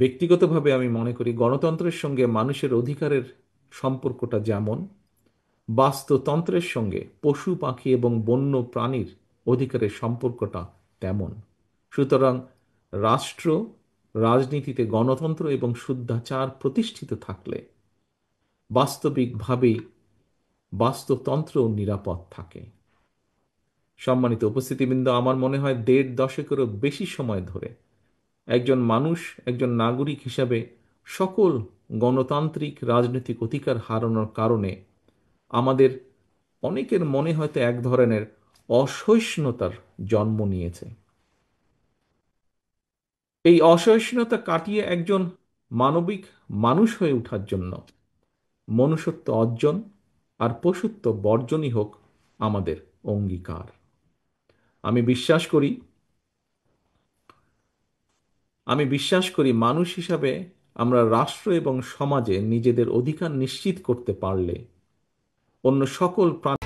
ব্যক্তিগতভাবে আমি মনে করি গণতন্ত্রের সঙ্গে মানুষের অধিকারের সম্পর্কটা যেমন বাস্তুতন্ত্রের সঙ্গে পশু পাখি এবং বন্য প্রাণীর অধিকারের সম্পর্কটা তেমন। সুতরাং রাষ্ট্র রাজনীতিতে গণতন্ত্র এবং শুদ্ধাচার প্রতিষ্ঠিত থাকলে বাস্তবিকভাবেই বাস্তুতন্ত্র নিরাপদ থাকে। সম্মানিত উপস্থিতিবৃন্দ, আমার মনে হয় ১.৫ দশকেরও বেশি সময় ধরে একজন মানুষ, একজন নাগরিক হিসাবে সকল গণতান্ত্রিক রাজনৈতিক অধিকার হারানোর কারণে আমাদের অনেকের মনে হয়তো এক ধরনের অসহিষ্ণুতার জন্ম নিয়েছে। এই অসহিষ্ণুতা কাটিয়ে একজন মানবিক মানুষ হয়ে ওঠার জন্য মনুষ্যত্ব অর্জন আর পশুত্ব বর্জনই হোক আমাদের অঙ্গীকার। আমি বিশ্বাস করি আমি বিশ্বাস করি মানুষ হিসাবে আমরা রাষ্ট্র এবং সমাজে নিজেদের অধিকার নিশ্চিত করতে পারলে অন্য সকল প্রাণ